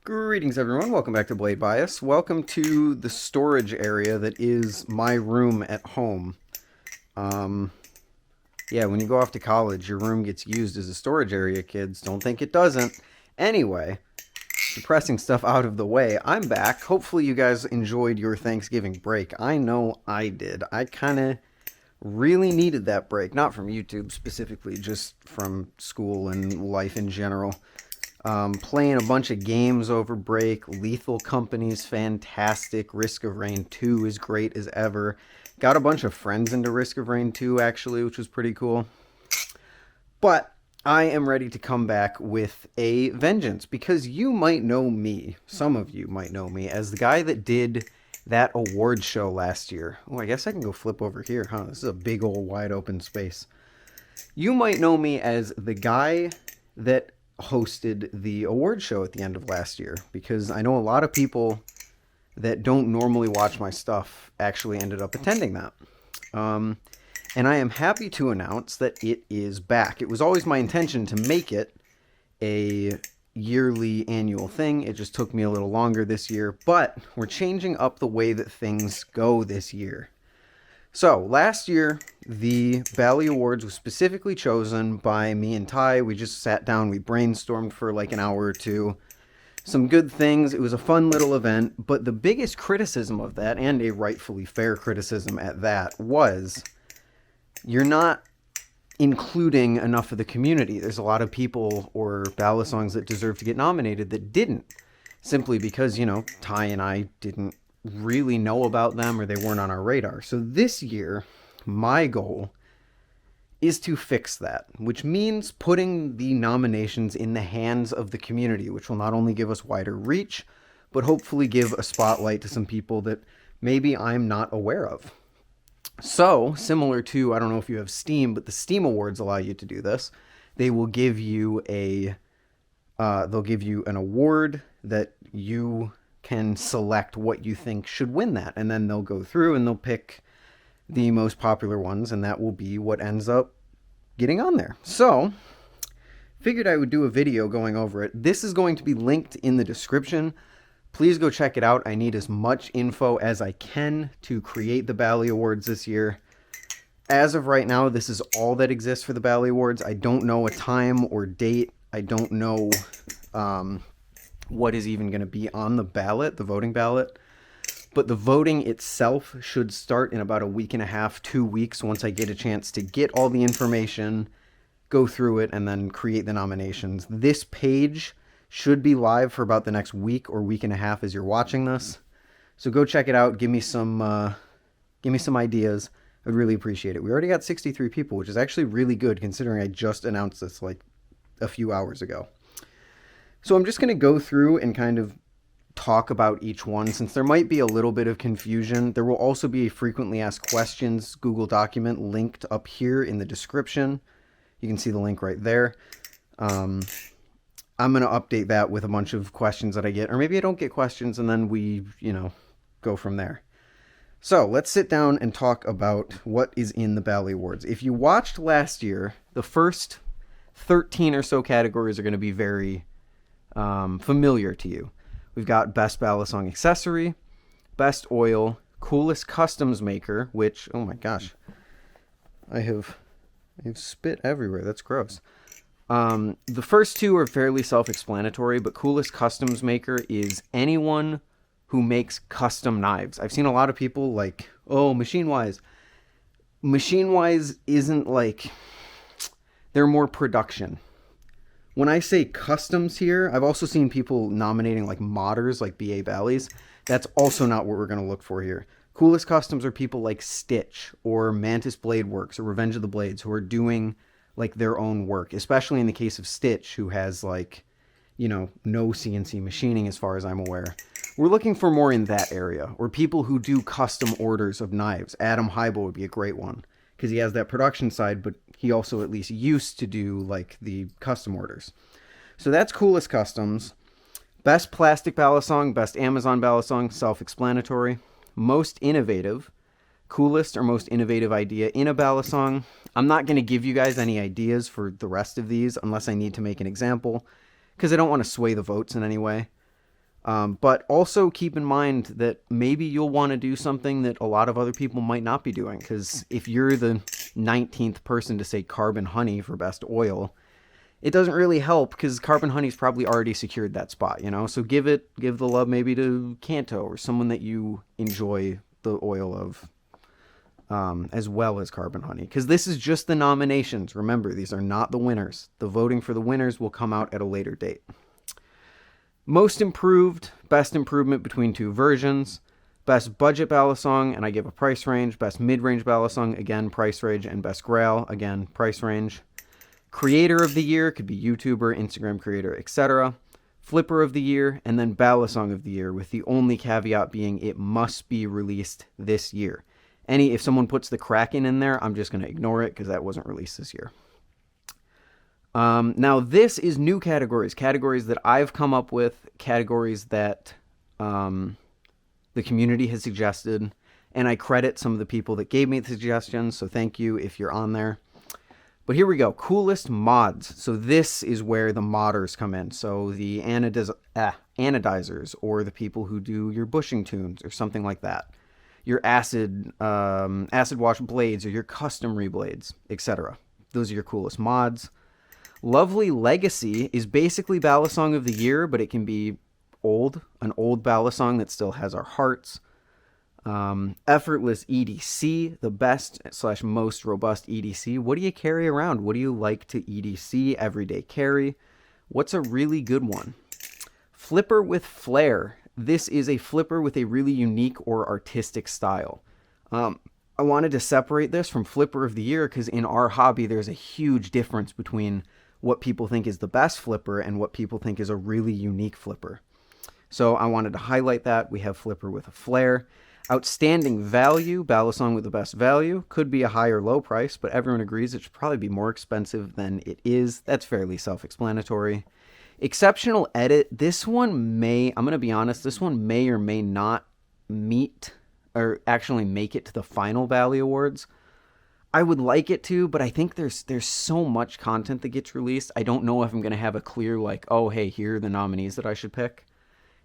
Greetings everyone, welcome back to Blade Bias. Welcome to the storage area that is my room at home. Yeah, when you go off to college, your room gets used as a storage area, kids. Don't think it doesn't. Anyway, depressing stuff out of the way, I'm back. Hopefully you guys enjoyed your Thanksgiving break. I know I did. I kind of really needed that break. Not from YouTube specifically, just from school and life in general. Playing a bunch of games over break. Lethal Company's fantastic. Risk of Rain 2 is great as ever. Got a bunch of friends into Risk of Rain 2, actually, which was pretty cool. But I am ready to come back with a vengeance, because you might know me, some of you might know me, as the guy that did that award show last year. Oh, I guess I can go flip over here, huh? This is a big old wide open space. You might know me as the guy that hosted the award show at the end of last year, because I know a lot of people that don't normally watch my stuff actually ended up attending that. And I am happy to announce that it is back. It was always my intention to make it a yearly annual thing. It just took me a little longer this year, but we're changing up the way that things go this year. So, last year, the Bali Awards was specifically chosen by me and Ty. We just sat down, we brainstormed for like an hour or two. Some good things. It was a fun little event, but the biggest criticism of that, and a rightfully fair criticism at that, was you're not including enough of the community. There's a lot of people or ballad songs that deserve to get nominated that didn't, simply because, you know, Ty and I didn't really know about them or they weren't on our radar. So this year, my goal is to fix that, which means putting the nominations in the hands of the community, which will not only give us wider reach, but hopefully give a spotlight to some people that maybe I'm not aware of. So, similar to, I don't know if you have Steam, but the Steam Awards allow you to do this. They will give you they'll give you an award that you can select what you think should win that, and then they'll go through and they'll pick the most popular ones, and that will be what ends up getting on there. So, figured I would do a video going over it. This is going to be linked in the description. Please go check it out. I need as much info as I can to create the Bali Awards this year. As of right now, this is all that exists for the Bali Awards. I don't know a time or date. I don't know what is even going to be on the ballot, the voting ballot. But the voting itself should start in about a week and a half, 2 weeks, once I get a chance to get all the information, go through it, and then create the nominations. This page should be live for about the next week or week and a half as you're watching this. So go check it out. Give me some ideas. I'd really appreciate it. We already got 63 people, which is actually really good considering I just announced this like a few hours ago. So I'm just going to go through and kind of talk about each one, since there might be a little bit of confusion. There will also be a frequently asked questions Google document linked up here in the description. You can see the link right there. I'm going to update that with a bunch of questions that I get, or maybe I don't get questions, and then we, go from there. So let's sit down and talk about what is in the Bali Awards. If you watched last year, the first 13 or so categories are going to be very familiar to you. We've got Best Ballad Song Accessory, Best Oil, Coolest Customs Maker, which, oh my gosh, I have spit everywhere. That's gross. The first two are fairly self-explanatory, but Coolest Customs Maker is anyone who makes custom knives. I've seen a lot of people like, oh, Machine Wise. Machine Wise isn't like, they're more production. When I say customs here, I've also seen people nominating like modders, like B.A. Bally's. That's also not what we're going to look for here. Coolest customs are people like Stitch or Mantis Blade Works or Revenge of the Blades, who are doing like their own work, especially in the case of Stitch, who has like, no CNC machining as far as I'm aware. We're looking for more in that area, or people who do custom orders of knives. Adam Heibel would be a great one, because he has that production side, but he also at least used to do like the custom orders. So that's Coolest Customs. Best Plastic Ballad Song, Best Amazon Ballad Song, self-explanatory. Most Innovative, coolest or most innovative idea in a ballad song. I'm not going to give you guys any ideas for the rest of these unless I need to make an example, because I don't want to sway the votes in any way. But also keep in mind that maybe you'll want to do something that a lot of other people might not be doing. Because if you're the 19th person to say Carbon Honey for best oil, it doesn't really help because Carbon Honey's probably already secured that spot, you know? So give the love maybe to Kanto or someone that you enjoy the oil of, as well as Carbon Honey. Because this is just the nominations. Remember, these are not the winners. The voting for the winners will come out at a later date. Most improved, best improvement between two versions. Best budget ballad song, and I give a price range. Best mid-range ballad song, again, price range. And best grail, again, price range. Creator of the year, could be YouTuber, Instagram creator, etc. Flipper of the year, and then ballad song of the year, with the only caveat being it must be released this year. If someone puts the Kraken in there, I'm just going to ignore it because that wasn't released this year. Now, this is new categories that I've come up with, categories that the community has suggested, and I credit some of the people that gave me the suggestions, so thank you if you're on there. But here we go, coolest mods. So this is where the modders come in. So the anodizers, or the people who do your bushing tunes, or something like that. Your acid wash blades, or your custom reblades, etc. Those are your coolest mods. Lovely Legacy is basically ballad song of the year, but it can be an old ballad song that still has our hearts. Effortless EDC, the best / most robust EDC. What do you carry around? What do you like to EDC? Everyday carry. What's a really good one? Flipper with flair. This is a flipper with a really unique or artistic style. I wanted to separate this from Flipper of the Year because in our hobby there's a huge difference between what people think is the best flipper and what people think is a really unique flipper. So I wanted to highlight that. We have Flipper with a flair. Outstanding value, ballad song with the best value. Could be a high or low price, but everyone agrees it should probably be more expensive than it is. That's fairly self-explanatory. Exceptional edit. This one I'm going to be honest, this one may or may not meet or actually make it to the final Bali Awards. I would like it to, but I think there's so much content that gets released. I don't know if I'm going to have a clear, oh, hey, here are the nominees that I should pick.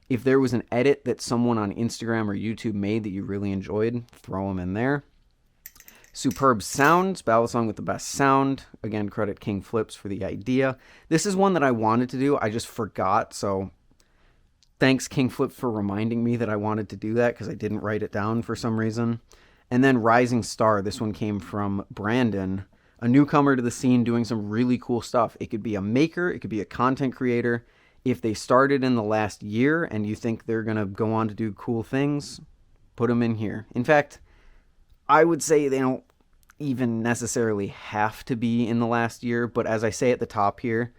If there was an edit that someone on Instagram or YouTube made that you really enjoyed, throw them in there. Superb sounds, ballad song with the best sound. Again, credit King Flips for the idea. This is one that I wanted to do. I just forgot, so thanks King Flips for reminding me that I wanted to do that because I didn't write it down for some reason. And then Rising Star. This one came from Brandon, a newcomer to the scene doing some really cool stuff. It could be a maker. It could be a content creator. If they started in the last year and you think they're going to go on to do cool things, put them in here. In fact, I would say they don't even necessarily have to be in the last year, but as I say at the top here,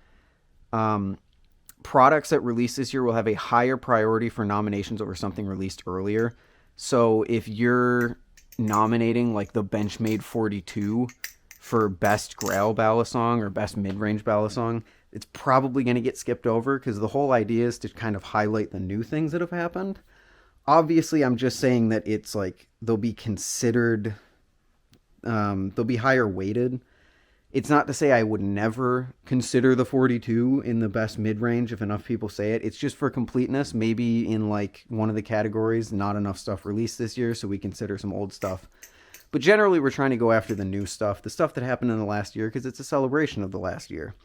products that release this year will have a higher priority for nominations over something released earlier. So if you're nominating the Benchmade 42 for best Grail ballad song or best mid-range ballad song, it's probably going to get skipped over because the whole idea is to kind of highlight the new things that have happened. Obviously, I'm just saying that it's they'll be considered, they'll be higher weighted. It's not to say I would never consider the 42 in the best mid-range if enough people say it. It's just for completeness. Maybe in one of the categories, not enough stuff released this year, so we consider some old stuff. But generally, we're trying to go after the new stuff, the stuff that happened in the last year, because it's a celebration of the last year.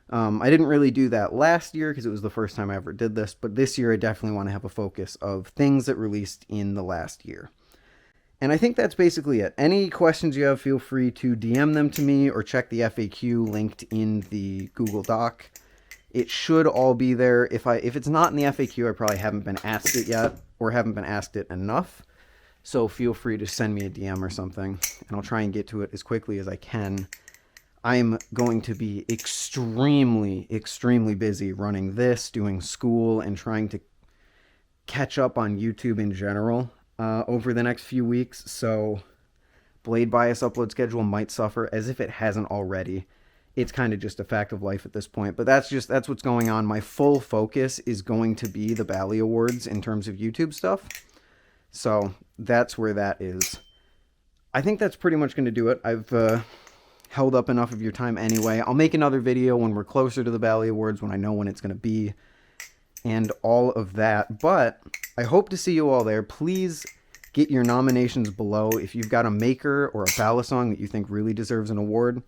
I didn't really do that last year because it was the first time I ever did this, but this year I definitely want to have a focus of things that released in the last year. And I think that's basically it. Any questions you have, feel free to DM them to me or check the FAQ linked in the Google Doc. It should all be there. If it's not in the FAQ, I probably haven't been asked it yet or haven't been asked it enough. So feel free to send me a DM or something, and I'll try and get to it as quickly as I can. I'm going to be extremely, extremely busy running this, doing school, and trying to catch up on YouTube in general over the next few weeks. So Blade Bias upload schedule might suffer, as if it hasn't already. It's kind of just a fact of life at this point. But that's what's going on. My full focus is going to be the Bali Awards in terms of YouTube stuff. So that's where that is. I think that's pretty much going to do it. I've held up enough of your time anyway. I'll make another video when we're closer to the Bali Awards, when I know when it's going to be. and all of that. But I hope to see you all there. Please get your nominations below. If you've got a maker or a ballad song that you think really deserves an award,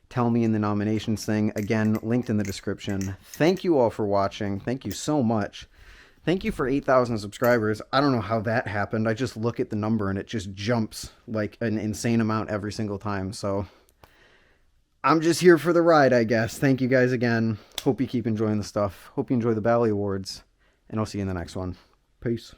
tell me in the nominations thing. Again, linked in the description. Thank you all for watching. Thank you so much. Thank you for 8,000 subscribers. I don't know how that happened. I just look at the number and it just jumps like an insane amount every single time. So I'm just here for the ride, I guess. Thank you guys again. Hope you keep enjoying the stuff. Hope you enjoy the Bali Awards. And I'll see you in the next one. Peace.